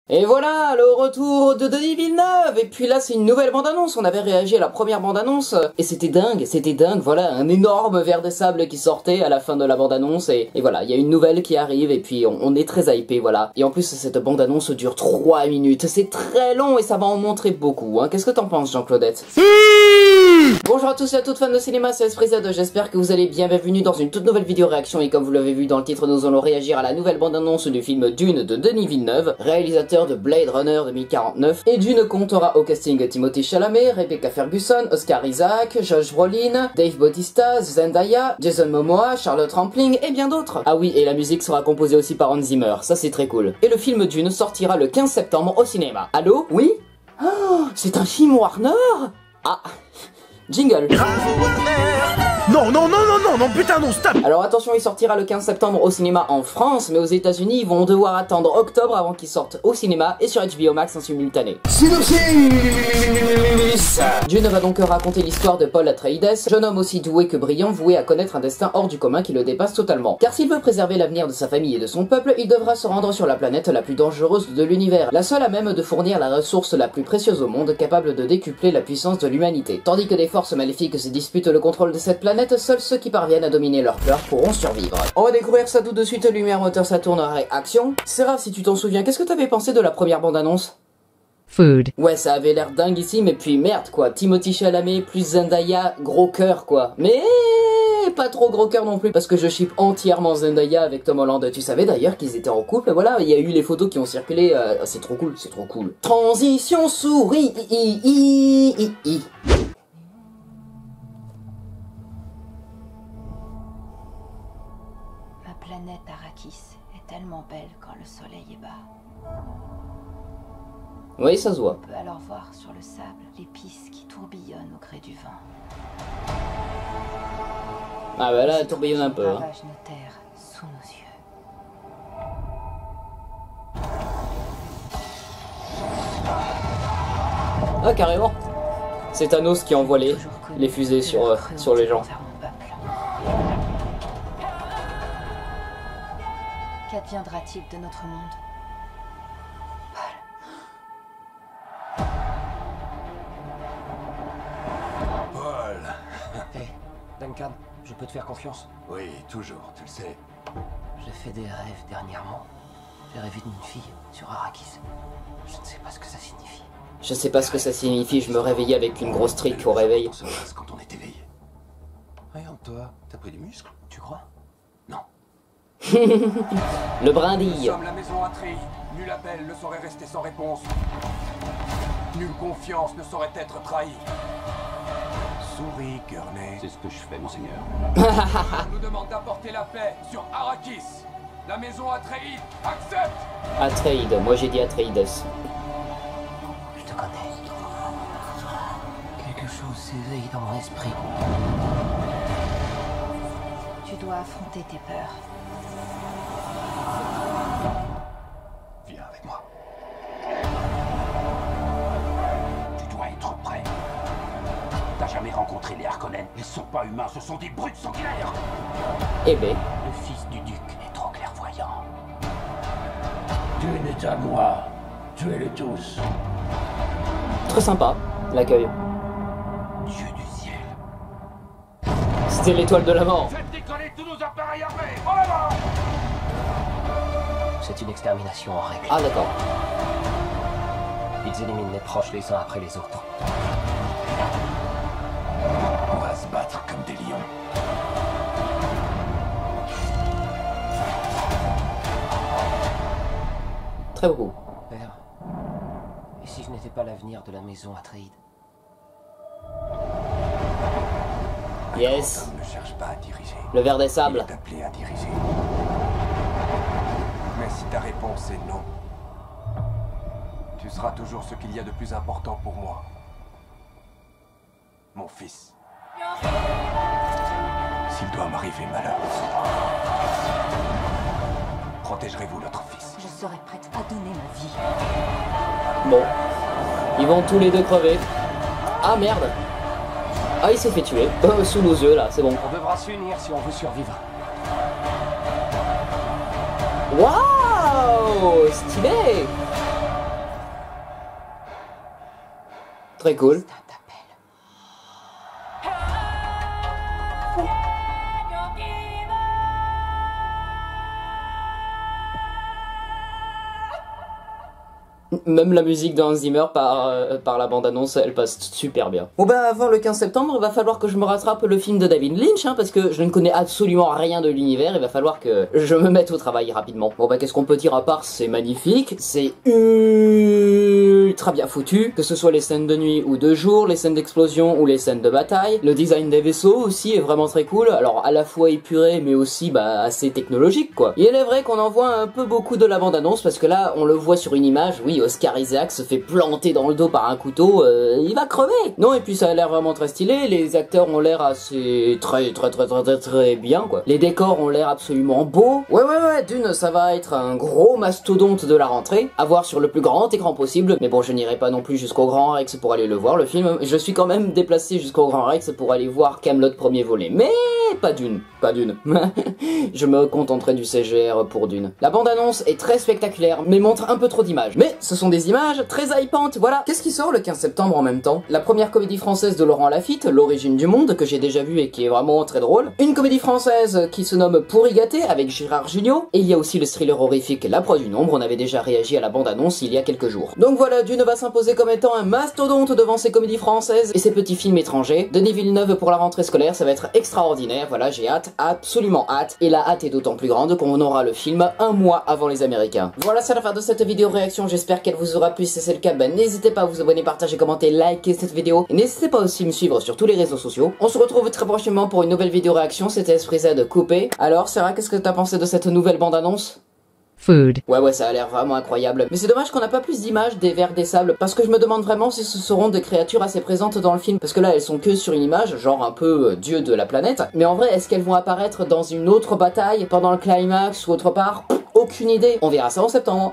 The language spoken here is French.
Et voilà, le retour de Denis Villeneuve. Et puis là, c'est une nouvelle bande-annonce. On avait réagi à la première bande-annonce et c'était dingue, voilà, un énorme verre de sable qui sortait à la fin de la bande-annonce et voilà, il y a une nouvelle qui arrive et puis on est très hypé, voilà. Et en plus, cette bande-annonce dure 3 minutes, c'est très long et ça va en montrer beaucoup, hein. Qu'est-ce que t'en penses, Jean-Claudette? Bonjour à tous et à toutes fans de cinéma, c'est Esprit-Z, j'espère que vous allez bien, bienvenue dans une toute nouvelle vidéo réaction et comme vous l'avez vu dans le titre, nous allons réagir à la nouvelle bande-annonce du film Dune de Denis Villeneuve, réalisateur de Blade Runner 2049, et Dune comptera au casting Timothée Chalamet, Rebecca Ferguson, Oscar Isaac, Josh Brolin, Dave Bautista, Zendaya, Jason Momoa, Charlotte Rampling et bien d'autres. Ah oui, et la musique sera composée aussi par Hans Zimmer, ça c'est très cool. Et le film Dune sortira le 15 septembre au cinéma. Allô? Oui? Oh, c'est un film Warner? Ah, jingle. Non, putain, non, stop! Alors attention, il sortira le 15 septembre au cinéma en France, mais aux États-Unis ils vont devoir attendre octobre avant qu'il sorte au cinéma et sur HBO Max en simultané. Synopsis! Dune va donc raconter l'histoire de Paul Atreides, jeune homme aussi doué que brillant, voué à connaître un destin hors du commun qui le dépasse totalement. Car s'il veut préserver l'avenir de sa famille et de son peuple, il devra se rendre sur la planète la plus dangereuse de l'univers, la seule à même de fournir la ressource la plus précieuse au monde, capable de décupler la puissance de l'humanité. Tandis que des forces maléfiques se disputent le contrôle de cette planète, seuls ceux qui parviennent à dominer leur peur pourront survivre. On va découvrir ça tout de suite, lumière, moteur, Saturne, réaction. Seraph, si tu t'en souviens, qu'est-ce que t'avais pensé de la première bande-annonce? Food. Ouais, ça avait l'air dinguissime, et puis merde quoi, Timothée Chalamet plus Zendaya, gros cœur quoi. Mais pas trop gros cœur non plus, parce que je ship entièrement Zendaya avec Tom Holland. Tu savais d'ailleurs qu'ils étaient en couple, voilà, il y a eu les photos qui ont circulé, c'est trop cool, c'est trop cool. Transition souris, Ma planète Arrakis est tellement belle quand le soleil est bas. Oui, ça se voit. On peut alors voir sur le sable l'épice qui tourbillonne au gré du vent. Ah bah là, elle tourbillonne un peu. Hein. Ravage nos terres sous nos yeux. Ah carrément. C'est Thanos qui envoie les fusées sur les gens. Qu'adviendra-t-il de notre monde? Paul. Hé, Duncan, je peux te faire confiance? Oui, toujours, tu le sais. J'ai fait des rêves dernièrement. J'ai rêvé d'une fille sur Arrakis. Je ne sais pas ce que ça signifie. Je sais pas ce que ça signifie, je me réveillais avec une grosse trique au réveil. On se passe quand on est éveillé. Regarde-toi, t'as pris du muscle? Tu crois? Non. Le brindille. Nous sommes la maison Atreides. Nul appel ne saurait rester sans réponse. Nulle confiance ne saurait être trahie. Souris, Gurney. C'est ce que je fais, monseigneur. On nous demande d'apporter la paix sur Arrakis. La maison Atreides accepte. Atreides, moi j'ai dit Atreides. Je te connais. Quelque chose s'éveille dans mon esprit. Tu dois affronter tes peurs. Viens avec moi. Tu dois être prêt. T'as jamais rencontré les Harkonnen? Ils sont pas humains, ce sont des brutes sanguinaires. Eh ben. Le fils du duc est trop clairvoyant. Dune est à moi. Tuez-les tous. Très sympa, l'accueil. Dieu du ciel. C'était l'étoile de la mort. Faites décoller tous nos appareils armés. En avant! C'est une extermination en règle. Ah d'accord. Ils éliminent les proches les uns après les autres. On va se battre comme des lions. Très beau. Père, et si je n'étais pas l'avenir de la maison Atreides? Yes. Ne cherche pas à diriger. Le verre des Il sables. est appelé à diriger. Mais si ta réponse est non, tu seras toujours ce qu'il y a de plus important pour moi. Mon fils. S'il doit m'arriver malheur, protégerez-vous notre fils. Je serai prête à donner ma vie. Bon. Ils vont tous les deux crever. Ah merde. Ah il s'est fait tuer. Sous nos yeux là, c'est bon. On devra s'unir si on veut survivre. Waouh, stylé. Très cool. Même la musique de Hans Zimmer par la bande-annonce, elle passe super bien. Bon bah avant le 15 septembre, il va falloir que je me rattrape le film de David Lynch, hein, parce que je ne connais absolument rien de l'univers, il va falloir que je me mette au travail rapidement. Bon bah qu'est-ce qu'on peut dire à part, c'est magnifique, c'est ultra bien foutu, que ce soit les scènes de nuit ou de jour, les scènes d'explosion ou les scènes de bataille. Le design des vaisseaux aussi est vraiment très cool, alors à la fois épuré mais aussi bah assez technologique quoi. Il est vrai qu'on en voit un peu beaucoup de la bande-annonce, parce que là on le voit sur une image, oui, Oscar Isaac se fait planter dans le dos par un couteau, il va crever. Non, et puis ça a l'air vraiment très stylé, les acteurs ont l'air assez très bien quoi. Les décors ont l'air absolument beaux. Ouais, Dune, ça va être un gros mastodonte de la rentrée, à voir sur le plus grand écran possible, mais bon, je n'irai pas non plus jusqu'au Grand Rex pour aller le voir, le film. Je suis quand même déplacé jusqu'au Grand Rex pour aller voir Kaamelott premier volet, mais pas Dune. Je me contenterai du CGR pour Dune. La bande-annonce est très spectaculaire, mais montre un peu trop d'images. Mais ce sont des images très hypantes, voilà. Qu'est-ce qui sort le 15 septembre en même temps? La première comédie française de Laurent Lafitte, L'origine du monde, que j'ai déjà vu et qui est vraiment très drôle. Une comédie française qui se nomme Pourri gâté avec Gérard Jugnot. Et il y a aussi le thriller horrifique La proie du nombre, on avait déjà réagi à la bande-annonce il y a quelques jours. Donc voilà, Dune va s'imposer comme étant un mastodonte devant ses comédies françaises et ses petits films étrangers. Denis Villeneuve pour la rentrée scolaire, ça va être extraordinaire, voilà, j'ai hâte, absolument hâte. Et la hâte est d'autant plus grande qu'on aura le film un mois avant les Américains. Voilà, c'est la fin de cette vidéo réaction, j'espère qu'elle vous aura plu. Si c'est le cas, ben n'hésitez pas à vous abonner, partager, commenter, liker cette vidéo. Et n'hésitez pas aussi à me suivre sur tous les réseaux sociaux. On se retrouve très prochainement pour une nouvelle vidéo réaction, c'était Esprit Z coupé. Alors Sarah, qu'est-ce que t'as pensé de cette nouvelle bande-annonce? Food. Ouais, ça a l'air vraiment incroyable. Mais c'est dommage qu'on n'a pas plus d'images des vers des sables, parce que je me demande vraiment si ce seront des créatures assez présentes dans le film, parce que là elles sont que sur une image, genre un peu dieu de la planète. Mais en vrai, est-ce qu'elles vont apparaître dans une autre bataille, pendant le climax ou autre part? Aucune idée. On verra ça en septembre.